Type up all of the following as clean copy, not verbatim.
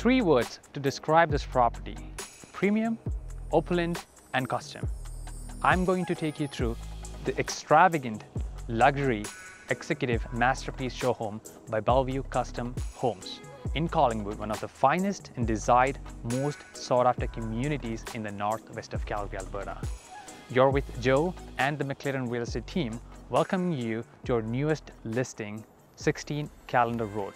Three words to describe this property: premium, opulent, and custom. I'm going to take you through the extravagant, luxury, executive masterpiece show home by Bellevue Custom Homes in Collingwood, one of the finest and desired, most sought-after communities in the northwest of Calgary, Alberta. You're with Joe and the McLaren real estate team, welcoming you to our newest listing, 16 Calendar Road.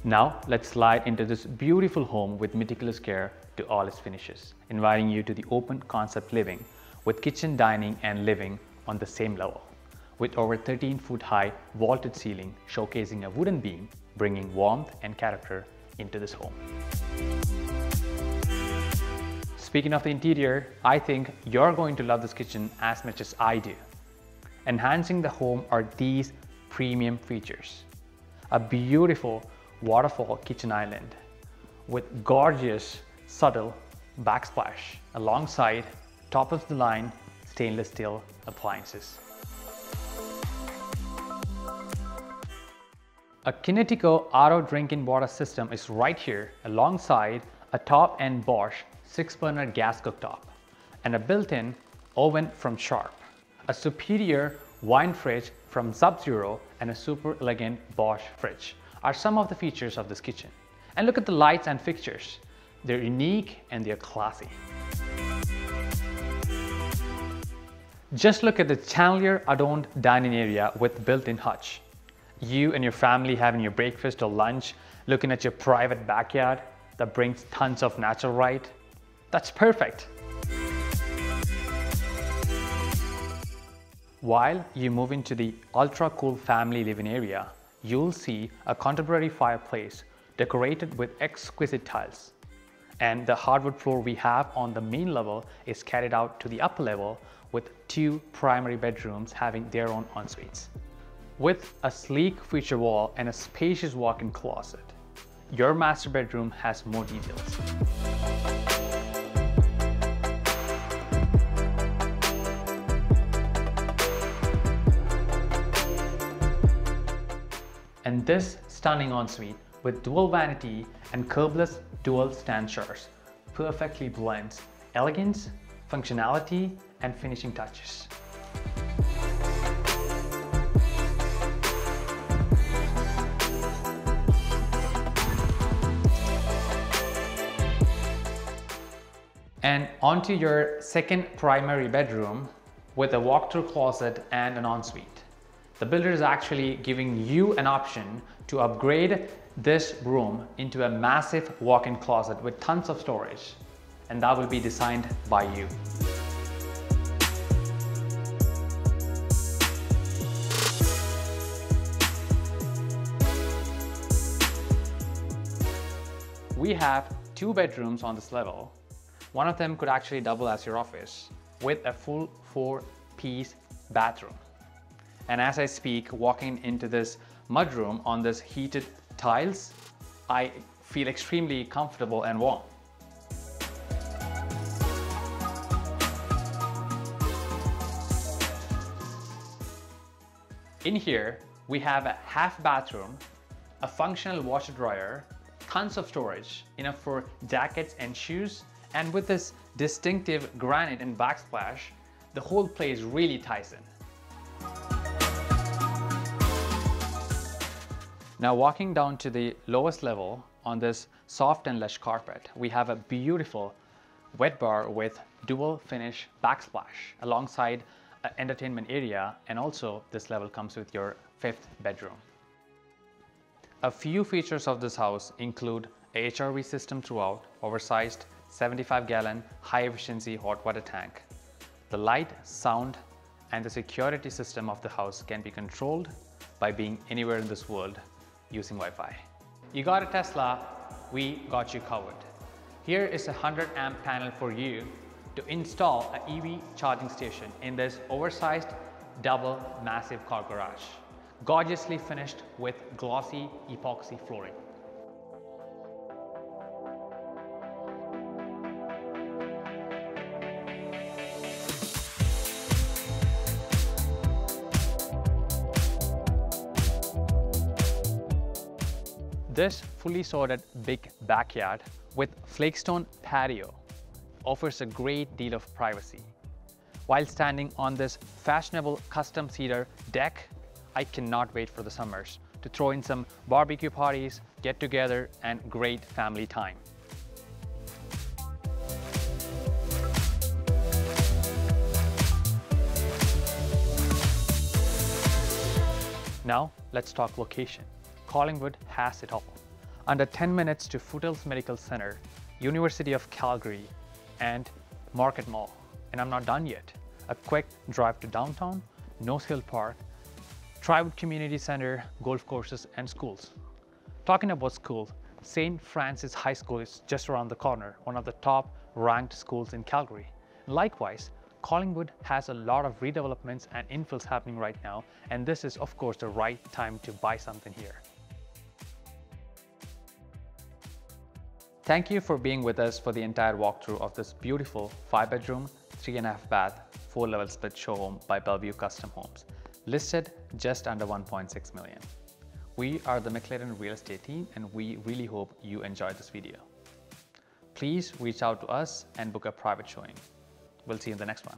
Now let's slide into this beautiful home with meticulous care to all its finishes, inviting you to the open concept living with kitchen, dining and living on the same level, with over 13-foot high vaulted ceiling showcasing a wooden beam, bringing warmth and character into this home. Speaking of the interior, I think you're going to love this kitchen as much as I do. Enhancing the home are these premium features: a beautiful waterfall kitchen island with gorgeous subtle backsplash alongside top of the line stainless steel appliances. A Kinetico auto drinking water system is right here alongside a top-end Bosch 6-burner gas cooktop and a built-in oven from Sharp, a superior wine fridge from Sub-Zero and a super elegant Bosch fridge are some of the features of this kitchen. And look at the lights and fixtures. They're unique and they're classy. Just look at the chandelier adorned dining area with built-in hutch. You and your family having your breakfast or lunch, looking at your private backyard that brings tons of natural light. That's perfect. While you move into the ultra cool family living area, you'll see a contemporary fireplace decorated with exquisite tiles. And the hardwood floor we have on the main level is carried out to the upper level with 2 primary bedrooms having their own en-suites. With a sleek feature wall and a spacious walk-in closet, your master bedroom has more details. And this stunning ensuite with dual vanity and curbless dual stand showers perfectly blends elegance, functionality, and finishing touches. And onto your second primary bedroom with a walk-through closet and an ensuite. The builder is actually giving you an option to upgrade this room into a massive walk-in closet with tons of storage, and that will be designed by you. We have 2 bedrooms on this level. One of them could actually double as your office with a full 4-piece bathroom. And as I speak, walking into this mudroom on this heated tiles, I feel extremely comfortable and warm. In here, we have a half bathroom, a functional washer dryer, tons of storage, enough for jackets and shoes, and with this distinctive granite and backsplash, the whole place really ties in. Now walking down to the lowest level on this soft and lush carpet, we have a beautiful wet bar with dual finish backsplash alongside an entertainment area, and also this level comes with your 5th bedroom. A few features of this house include a HRV system throughout, oversized 75-gallon high-efficiency hot water tank. The light, sound, and the security system of the house can be controlled by being anywhere in this world using Wi-Fi. You got a Tesla, we got you covered. Here is a 100-amp panel for you to install an EV charging station in this oversized double massive car garage, gorgeously finished with glossy epoxy flooring. This fully sorted big backyard with flagstone patio offers a great deal of privacy. While standing on this fashionable custom cedar deck, I cannot wait for the summers to throw in some barbecue parties, get together, and great family time. Now, let's talk location. Collingwood has it all. Under 10 minutes to Foothills Medical Center, University of Calgary, and Market Mall. And I'm not done yet. A quick drive to downtown, Nose Hill Park, Tribal Community Center, golf courses, and schools. Talking about schools, St. Francis High School is just around the corner, one of the top ranked schools in Calgary. Likewise, Collingwood has a lot of redevelopments and infills happening right now, and this is of course the right time to buy something here. Thank you for being with us for the entire walkthrough of this beautiful 5-bedroom, 3.5 bath, 4-level split show home by Bellevue Custom Homes, listed just under 1.6 million. We are the McLaren real estate team, and we really hope you enjoyed this video. Please reach out to us and book a private showing. We'll see you in the next one.